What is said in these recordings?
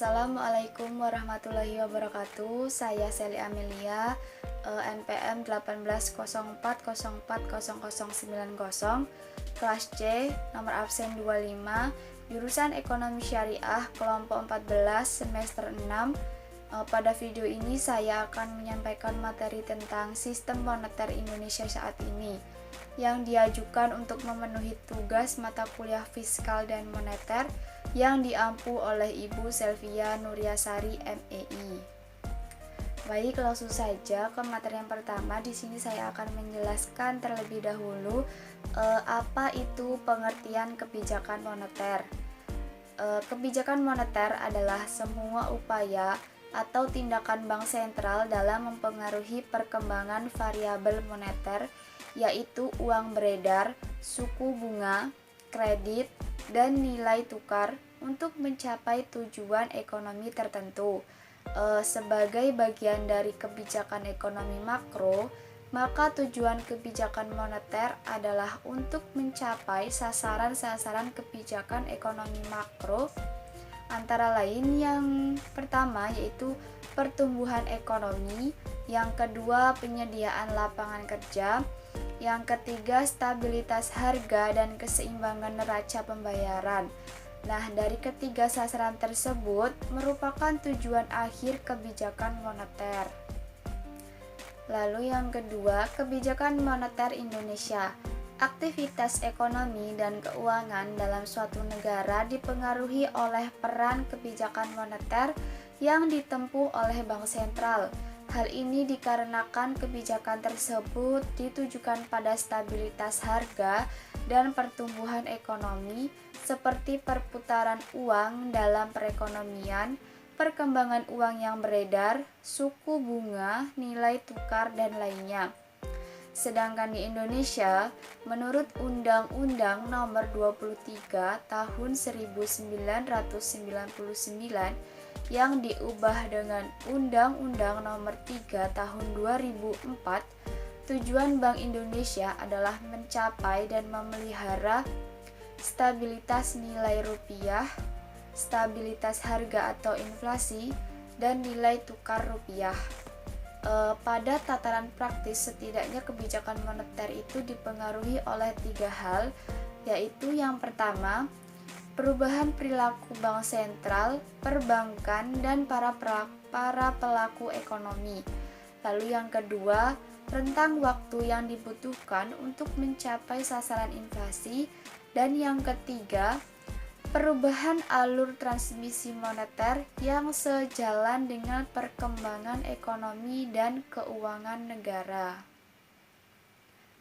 Assalamualaikum warahmatullahi wabarakatuh. Saya Seli Amelia, NPM 1804040090, kelas C, nomor absen 25, jurusan Ekonomi Syariah, kelompok 14, semester 6. Pada video ini saya akan menyampaikan materi tentang sistem moneter Indonesia saat ini yang diajukan untuk memenuhi tugas mata kuliah fiskal dan moneter yang diampu oleh Ibu Selvia Nuryasari MEI. Baik, langsung saja ke materi yang pertama. Di sini saya akan menjelaskan terlebih dahulu apa itu pengertian kebijakan moneter. Kebijakan moneter adalah semua upaya atau tindakan bank sentral dalam mempengaruhi perkembangan variabel moneter, yaitu uang beredar, suku bunga, kredit, dan nilai tukar untuk mencapai tujuan ekonomi tertentu. Sebagai bagian dari kebijakan ekonomi makro, maka tujuan kebijakan moneter adalah untuk mencapai sasaran-sasaran kebijakan ekonomi makro, antara lain yang pertama yaitu pertumbuhan ekonomi, yang kedua penyediaan lapangan kerja, yang ketiga stabilitas harga dan keseimbangan neraca pembayaran. Nah, dari ketiga sasaran tersebut merupakan tujuan akhir kebijakan moneter. Lalu yang kedua, kebijakan moneter Indonesia. Aktivitas ekonomi dan keuangan dalam suatu negara dipengaruhi oleh peran kebijakan moneter yang ditempuh oleh bank sentral. Hal ini dikarenakan kebijakan tersebut ditujukan pada stabilitas harga dan pertumbuhan ekonomi seperti perputaran uang dalam perekonomian, perkembangan uang yang beredar, suku bunga, nilai tukar, dan lainnya. Sedangkan di Indonesia, menurut Undang-Undang Nomor 23 Tahun 1999 yang diubah dengan Undang-Undang Nomor 3 Tahun 2004, tujuan Bank Indonesia adalah mencapai dan memelihara stabilitas nilai rupiah, stabilitas harga atau inflasi, dan nilai tukar rupiah. Pada tataran praktis, setidaknya kebijakan moneter itu dipengaruhi oleh 3 hal, yaitu yang pertama, perubahan perilaku bank sentral, perbankan, dan para pelaku ekonomi. Lalu yang kedua, rentang waktu yang dibutuhkan untuk mencapai sasaran inflasi. Dan yang ketiga, perubahan alur transmisi moneter yang sejalan dengan perkembangan ekonomi dan keuangan negara.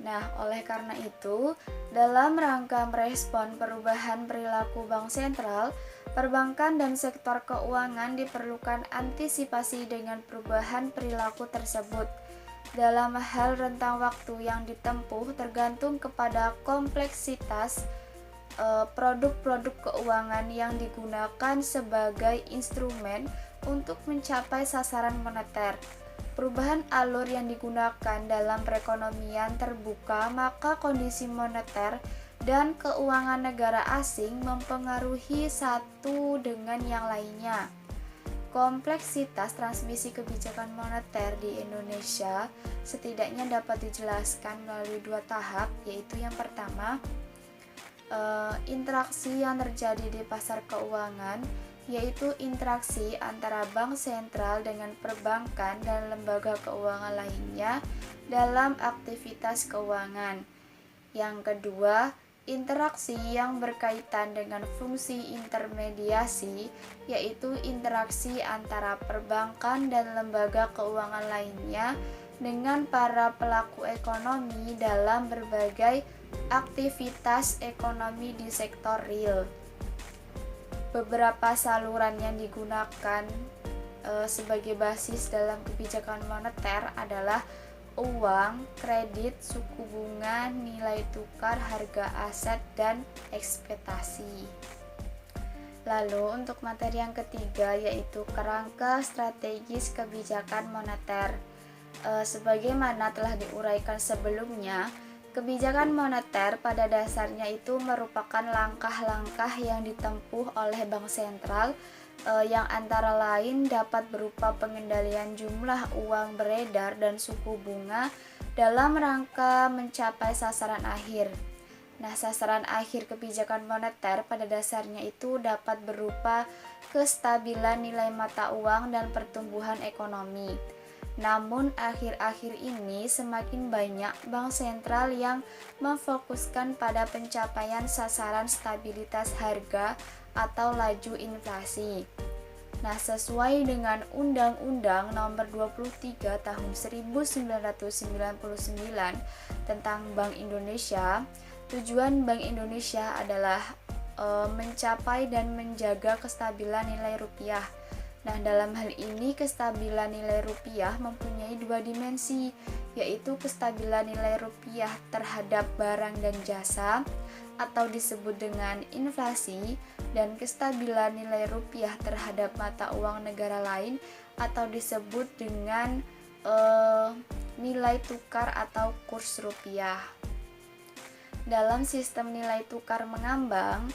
Nah, oleh karena itu, dalam rangka merespon perubahan perilaku bank sentral, perbankan dan sektor keuangan diperlukan antisipasi dengan perubahan perilaku tersebut. Dalam hal rentang waktu yang ditempuh tergantung kepada kompleksitas produk-produk keuangan yang digunakan sebagai instrumen untuk mencapai sasaran moneter. Perubahan alur yang digunakan dalam perekonomian terbuka, maka kondisi moneter dan keuangan negara asing mempengaruhi satu dengan yang lainnya. Kompleksitas transmisi kebijakan moneter di Indonesia setidaknya dapat dijelaskan melalui 2 tahap, yaitu yang pertama, interaksi yang terjadi di pasar keuangan, yaitu interaksi antara bank sentral dengan perbankan dan lembaga keuangan lainnya dalam aktivitas keuangan. Yang kedua, interaksi yang berkaitan dengan fungsi intermediasi, yaitu interaksi antara perbankan dan lembaga keuangan lainnya dengan para pelaku ekonomi dalam berbagai aktivitas ekonomi di sektor real. Beberapa saluran yang digunakan sebagai basis dalam kebijakan moneter adalah uang, kredit, suku bunga, nilai tukar, harga aset, dan ekspektasi. Lalu untuk materi yang ketiga yaitu kerangka strategis kebijakan moneter. Sebagaimana telah diuraikan sebelumnya, kebijakan moneter pada dasarnya itu merupakan langkah-langkah yang ditempuh oleh bank sentral yang antara lain dapat berupa pengendalian jumlah uang beredar dan suku bunga dalam rangka mencapai sasaran akhir. Nah, sasaran akhir kebijakan moneter pada dasarnya itu dapat berupa kestabilan nilai mata uang dan pertumbuhan ekonomi. Namun akhir-akhir ini semakin banyak bank sentral yang memfokuskan pada pencapaian sasaran stabilitas harga atau laju inflasi. Nah, sesuai dengan Undang-Undang Nomor 23 Tahun 1999 tentang Bank Indonesia, tujuan Bank Indonesia adalah mencapai dan menjaga kestabilan nilai rupiah. Nah, dalam hal ini kestabilan nilai rupiah mempunyai dua dimensi, yaitu kestabilan nilai rupiah terhadap barang dan jasa atau disebut dengan inflasi, dan kestabilan nilai rupiah terhadap mata uang negara lain atau disebut dengan nilai tukar atau kurs rupiah. Dalam sistem nilai tukar mengambang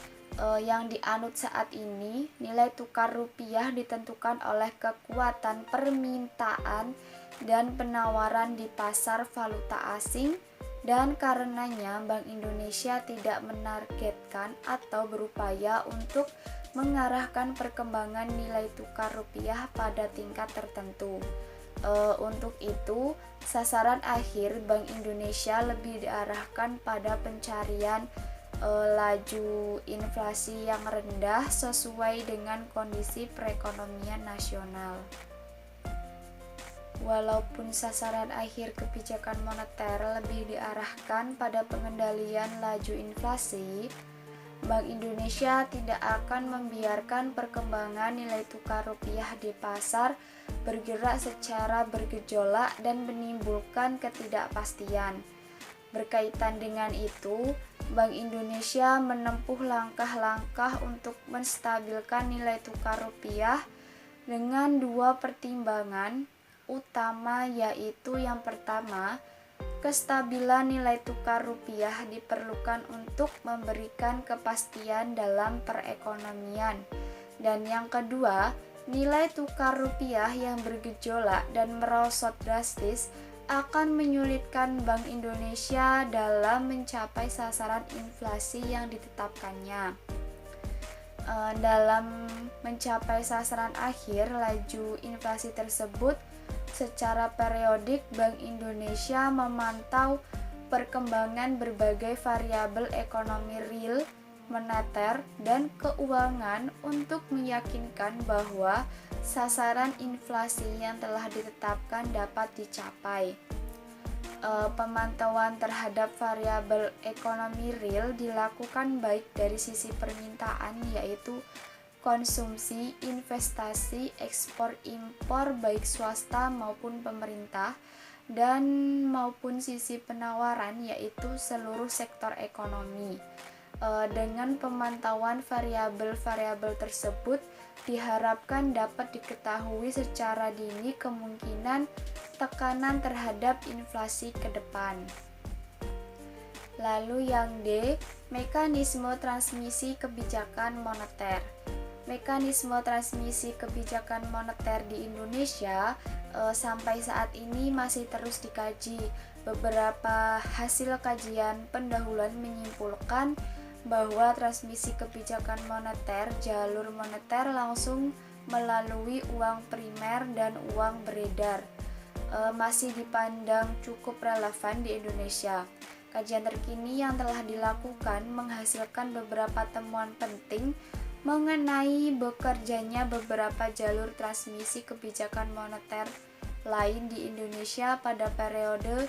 yang dianut saat ini, nilai tukar rupiah ditentukan oleh kekuatan permintaan dan penawaran di pasar valuta asing, dan karenanya Bank Indonesia tidak menargetkan atau berupaya untuk mengarahkan perkembangan nilai tukar rupiah pada tingkat tertentu. Untuk itu, sasaran akhir Bank Indonesia lebih diarahkan pada pencarian laju inflasi yang rendah sesuai dengan kondisi perekonomian nasional. Walaupun sasaran akhir kebijakan moneter lebih diarahkan pada pengendalian laju inflasi, Bank Indonesia tidak akan membiarkan perkembangan nilai tukar rupiah di pasar bergerak secara bergejolak dan menimbulkan ketidakpastian. Berkaitan dengan itu, Bank Indonesia menempuh langkah-langkah untuk menstabilkan nilai tukar rupiah dengan dua pertimbangan utama, yaitu yang pertama, kestabilan nilai tukar rupiah diperlukan untuk memberikan kepastian dalam perekonomian, dan yang kedua, nilai tukar rupiah yang bergejolak dan merosot drastis akan menyulitkan Bank Indonesia dalam mencapai sasaran inflasi yang ditetapkannya. Dalam mencapai sasaran akhir laju inflasi tersebut, secara periodik Bank Indonesia memantau perkembangan berbagai variabel ekonomi real, moneter, dan keuangan untuk meyakinkan bahwa sasaran inflasi yang telah ditetapkan dapat dicapai. Pemantauan terhadap variabel ekonomi real dilakukan baik dari sisi permintaan, yaitu konsumsi, investasi, ekspor impor baik swasta maupun pemerintah, dan maupun sisi penawaran, yaitu seluruh sektor ekonomi. Dengan pemantauan variabel-variabel tersebut diharapkan dapat diketahui secara dini kemungkinan tekanan terhadap inflasi ke depan. Lalu yang D, mekanisme transmisi kebijakan moneter. Mekanisme transmisi kebijakan moneter di Indonesia sampai saat ini masih terus dikaji. Beberapa hasil kajian pendahuluan menyimpulkan bahwa transmisi kebijakan moneter, jalur moneter langsung melalui uang primer dan uang beredar, masih dipandang cukup relevan di Indonesia. Kajian terkini yang telah dilakukan menghasilkan beberapa temuan penting mengenai bekerjanya beberapa jalur transmisi kebijakan moneter lain di Indonesia pada periode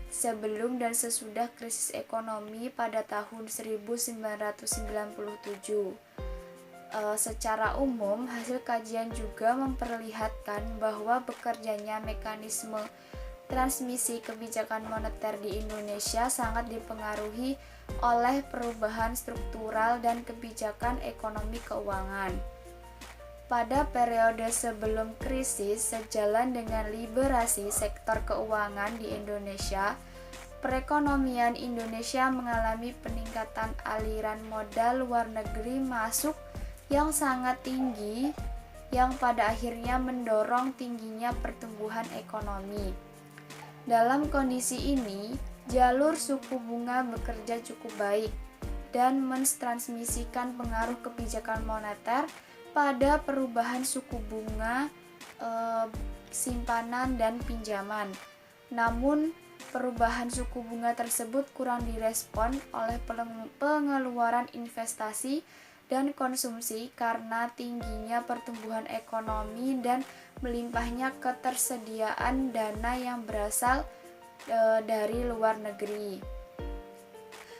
sebelum dan sesudah krisis ekonomi pada tahun 1997. Secara umum, hasil kajian juga memperlihatkan bahwa bekerjanya mekanisme transmisi kebijakan moneter di Indonesia sangat dipengaruhi oleh perubahan struktural dan kebijakan ekonomi keuangan. Pada periode sebelum krisis, sejalan dengan liberasi sektor keuangan di Indonesia, perekonomian Indonesia mengalami peningkatan aliran modal luar negeri masuk yang sangat tinggi yang pada akhirnya mendorong tingginya pertumbuhan ekonomi. Dalam kondisi ini, jalur suku bunga bekerja cukup baik dan mentransmisikan pengaruh kebijakan moneter pada perubahan suku bunga simpanan dan pinjaman. Namun, perubahan suku bunga tersebut kurang direspon oleh pengeluaran investasi dan konsumsi karena tingginya pertumbuhan ekonomi dan melimpahnya ketersediaan dana yang berasal dari luar negeri.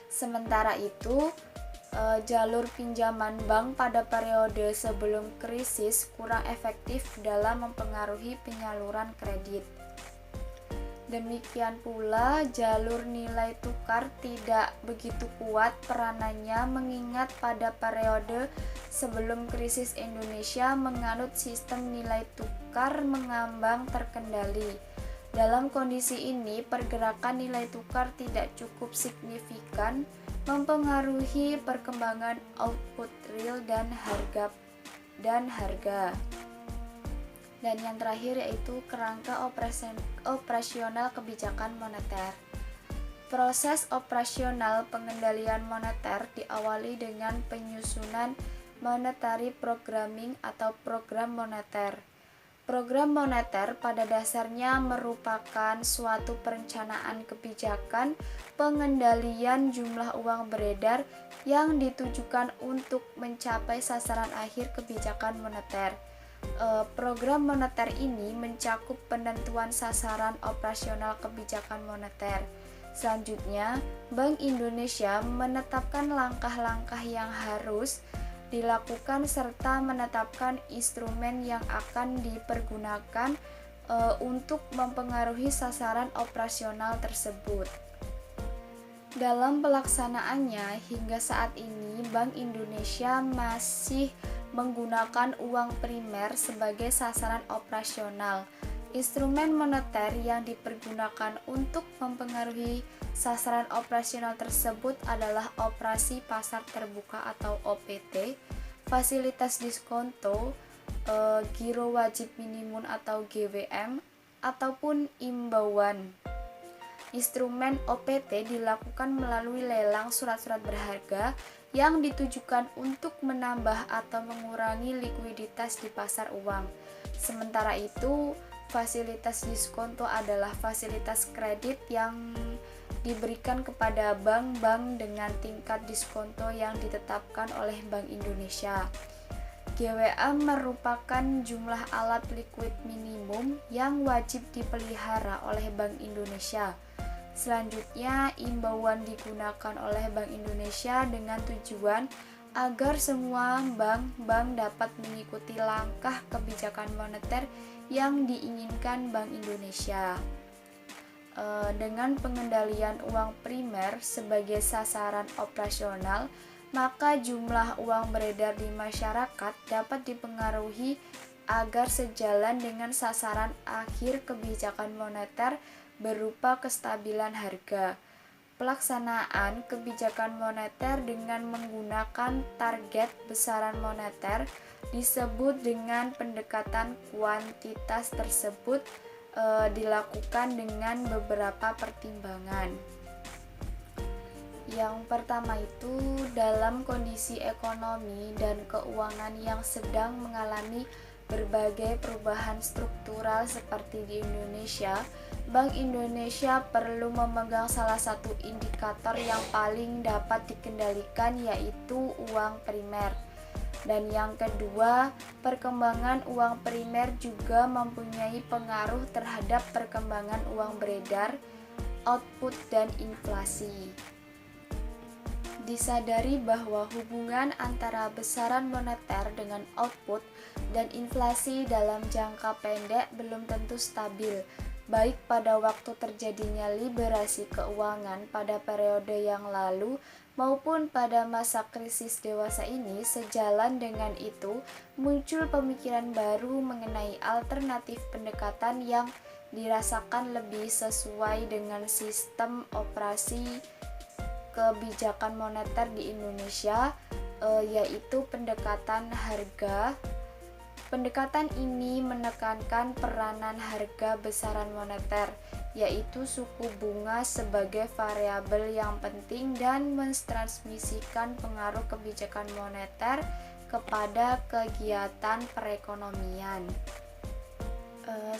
Sementara itu, jalur pinjaman bank pada periode sebelum krisis kurang efektif dalam mempengaruhi penyaluran kredit. Demikian pula, jalur nilai tukar tidak begitu kuat peranannya mengingat pada periode sebelum krisis Indonesia menganut sistem nilai tukar mengambang terkendali. Dalam kondisi ini, pergerakan nilai tukar tidak cukup signifikan mempengaruhi perkembangan output real dan harga. Dan yang terakhir yaitu kerangka operasional kebijakan moneter. Proses operasional pengendalian moneter diawali dengan penyusunan monetary programming atau program moneter. Program moneter pada dasarnya merupakan suatu perencanaan kebijakan pengendalian jumlah uang beredar yang ditujukan untuk mencapai sasaran akhir kebijakan moneter. Program moneter ini mencakup penentuan sasaran operasional kebijakan moneter. Selanjutnya, Bank Indonesia menetapkan langkah-langkah yang harus dilakukan serta menetapkan instrumen yang akan dipergunakan untuk mempengaruhi sasaran operasional tersebut. Dalam pelaksanaannya, hingga saat ini Bank Indonesia masih menggunakan uang primer sebagai sasaran operasional. Instrumen moneter yang dipergunakan untuk mempengaruhi sasaran operasional tersebut adalah operasi pasar terbuka atau OPT, fasilitas diskonto, giro wajib minimum atau GWM, ataupun imbauan. Instrumen OPT dilakukan melalui lelang surat-surat berharga yang ditujukan untuk menambah atau mengurangi likuiditas di pasar uang. Sementara itu, fasilitas diskonto adalah fasilitas kredit yang diberikan kepada bank-bank dengan tingkat diskonto yang ditetapkan oleh Bank Indonesia. GWM merupakan jumlah alat likuid minimum yang wajib dipelihara oleh Bank Indonesia. Selanjutnya, imbauan digunakan oleh Bank Indonesia dengan tujuan agar semua bank-bank dapat mengikuti langkah kebijakan moneter yang diinginkan Bank Indonesia. Dengan pengendalian uang primer sebagai sasaran operasional, maka jumlah uang beredar di masyarakat dapat dipengaruhi agar sejalan dengan sasaran akhir kebijakan moneter berupa kestabilan harga. Pelaksanaan kebijakan moneter dengan menggunakan target besaran moneter disebut dengan pendekatan kuantitas tersebut dilakukan dengan beberapa pertimbangan. Yang pertama itu, dalam kondisi ekonomi dan keuangan yang sedang mengalami berbagai perubahan struktural seperti di Indonesia, Bank Indonesia perlu memegang salah satu indikator yang paling dapat dikendalikan, yaitu uang primer. Dan yang kedua, perkembangan uang primer juga mempunyai pengaruh terhadap perkembangan uang beredar, output, dan inflasi. Disadari bahwa hubungan antara besaran moneter dengan output dan inflasi dalam jangka pendek belum tentu stabil, baik pada waktu terjadinya liberasi keuangan pada periode yang lalu maupun pada masa krisis dewasa ini. Sejalan dengan itu, muncul pemikiran baru mengenai alternatif pendekatan yang dirasakan lebih sesuai dengan sistem operasi kebijakan moneter di Indonesia, yaitu pendekatan harga Pendekatan ini menekankan peranan harga besaran moneter, yaitu suku bunga sebagai variabel yang penting dan mentransmisikan pengaruh kebijakan moneter kepada kegiatan perekonomian.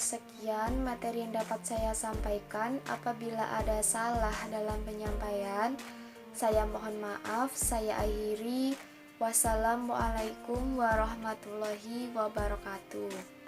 Sekian materi yang dapat saya sampaikan. Apabila ada salah dalam penyampaian, saya mohon maaf. Saya akhiri. Wassalamualaikum warahmatullahi wabarakatuh.